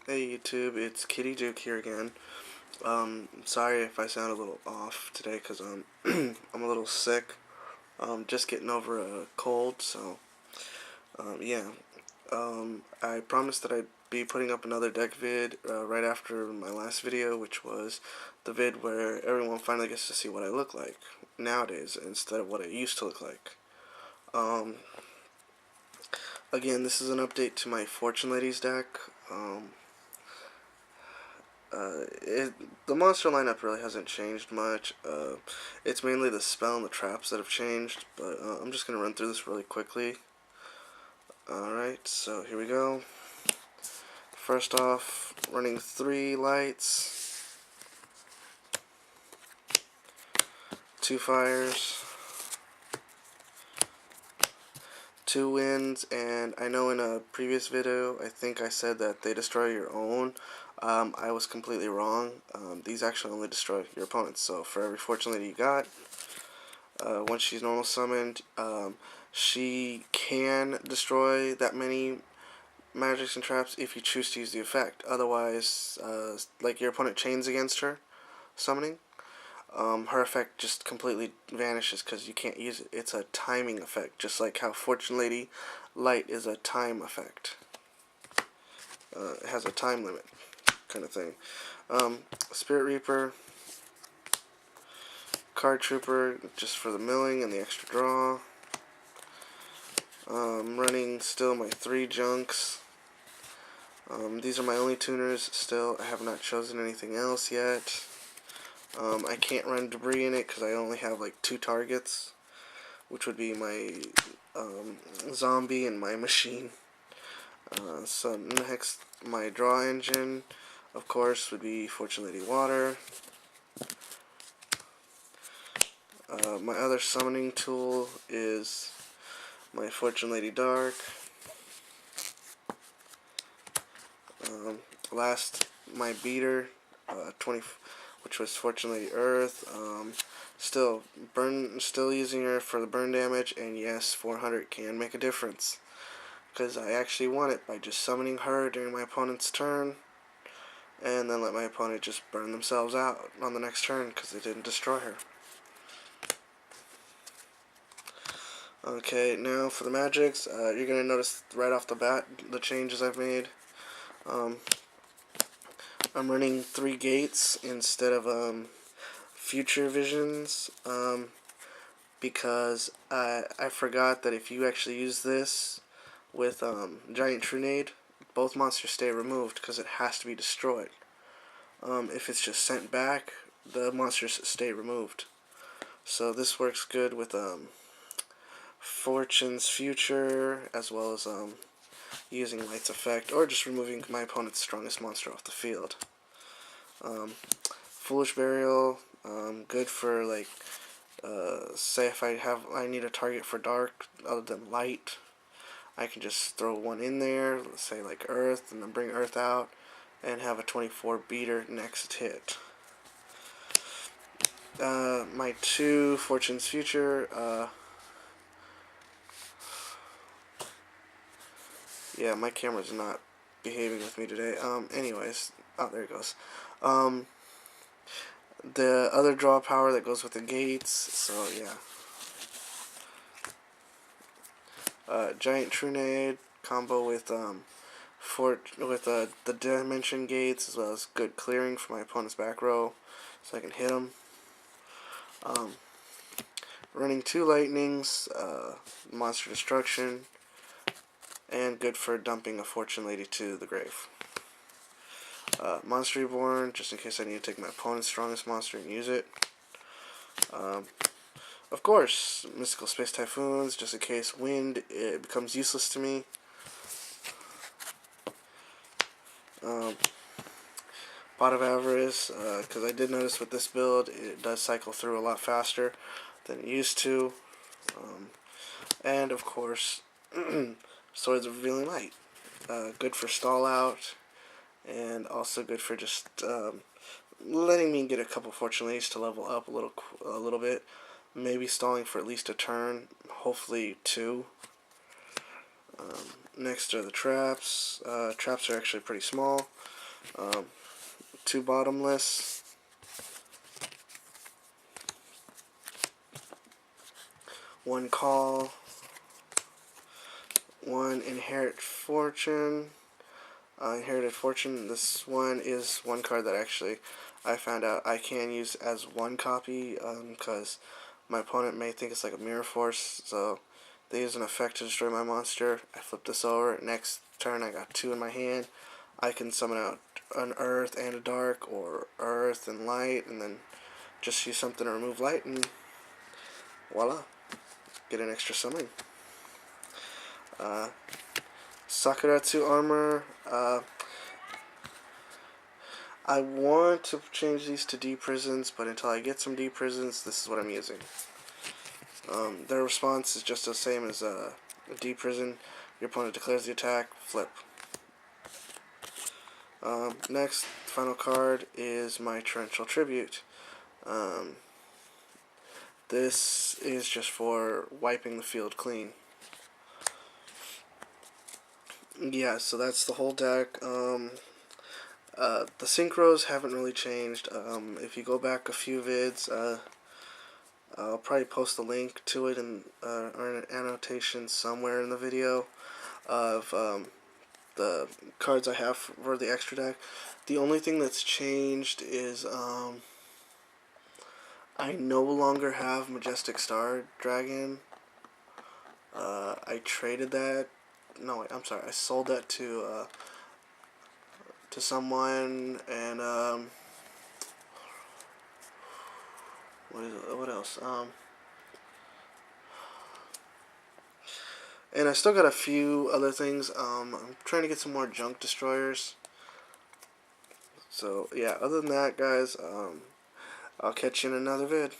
Hey YouTube, it's Kitty Duke here again. Sorry if I sound a little off today because I'm a little sick. Just getting over a cold, so yeah. I promised that I'd be putting up another deck vid right after my last video, which was the vid where everyone finally gets to see what I look like nowadays instead of what I used to look like. Um, Again, this is an update to my Fortune Ladies deck. The monster lineup really hasn't changed much. It's mainly the spell and the traps that have changed, but I'm just going to run through this really quickly. Alright, so here we go. First off, running 3 lights, 2 fires, 2 winds, and I know in a previous video, I think I said that they destroy your own. I was completely wrong. These actually only destroy your opponents, so for every Fortune Lady you got, once she's normal summoned, she can destroy that many magics and traps if you choose to use the effect. Otherwise, like your opponent chains against her summoning, her effect just completely vanishes because you can't use it. It's a timing effect, just like how Fortune Lady Light is a time effect. It has a time limit kind of thing. Spirit Reaper, Card Trooper, just for the milling and the extra draw. Running still my 3 junks. These are my only tuners still. I have not chosen anything else yet. I can't run debris in it because I only have like 2 targets, which would be my zombie and my machine. So next, my draw engine, of course, would be Fortune Lady Water. My other summoning tool is my Fortune Lady Dark. Last, my beater, 20, which was Fortune Lady Earth. Still using her for the burn damage, and yes, 400 can make a difference, because I actually won it by just summoning her during my opponent's turn, and then let my opponent just burn themselves out on the next turn because they didn't destroy her. Okay, now for the magics, you're going to notice right off the bat the changes I've made. I'm running 3 gates instead of future visions, because I forgot that if you actually use this with Giant Trunade, both monsters stay removed because it has to be destroyed. If it's just sent back, the monsters stay removed. So this works good with Fortune's Future, as well as using Light's effect, or just removing my opponent's strongest monster off the field. Foolish Burial, good for like, say if I need a target for dark other than light, I can just throw one in there, let's say like Earth, and then bring Earth out, and have a 24 beater next hit. My 2 Fortune's Future, yeah, my camera's not behaving with me today. Anyways, oh, there it goes. The other draw power that goes with the gates, so yeah. Giant Trunade combo with the dimension gates, as well as good clearing for my opponent's back row, so I can hit them. Running 2 lightnings, monster destruction, and good for dumping a Fortune Lady to the grave. Monster Reborn, just in case I need to take my opponent's strongest monster and use it. Of course, Mystical Space Typhoons, just in case wind it becomes useless to me. Pot of Avarice, because I did notice with this build, it does cycle through a lot faster than it used to. And of course, Swords of Revealing Light, good for stall out, and also good for just letting me get a couple Fortune Ladies to level up a little bit. Maybe stalling for at least a turn, hopefully 2. Next are the traps. Traps are actually pretty small. 2 bottomless, 1 call, 1 inherit fortune. Inherited fortune. This one is one card that actually I found out I can use as 1 copy because my opponent may think it's like a mirror force. So they use an effect to destroy my monster. I flip this over. Next turn I got 2 in my hand. I can summon out an earth and a dark, or earth and light, and then just use something to remove light, and voila, get an extra summon. Sakuratsu armor. I want to change these to D prisons, but until I get some D prisons, this is what I'm using. Their response is just the same as a D prison. Your opponent declares the attack, flip. Next, final card is my Torrential Tribute. This is just for wiping the field clean. Yeah, so that's the whole deck. The synchros haven't really changed. If you go back a few vids, I'll probably post a link to it or an annotation somewhere in the video of the cards I have for the extra deck. The only thing that's changed is I no longer have Majestic Star Dragon. I traded that. No, wait, I'm sorry. I sold that to someone, and what else? And I still got a few other things. I'm trying to get some more junk destroyers. So yeah, other than that, guys, I'll catch you in another vid.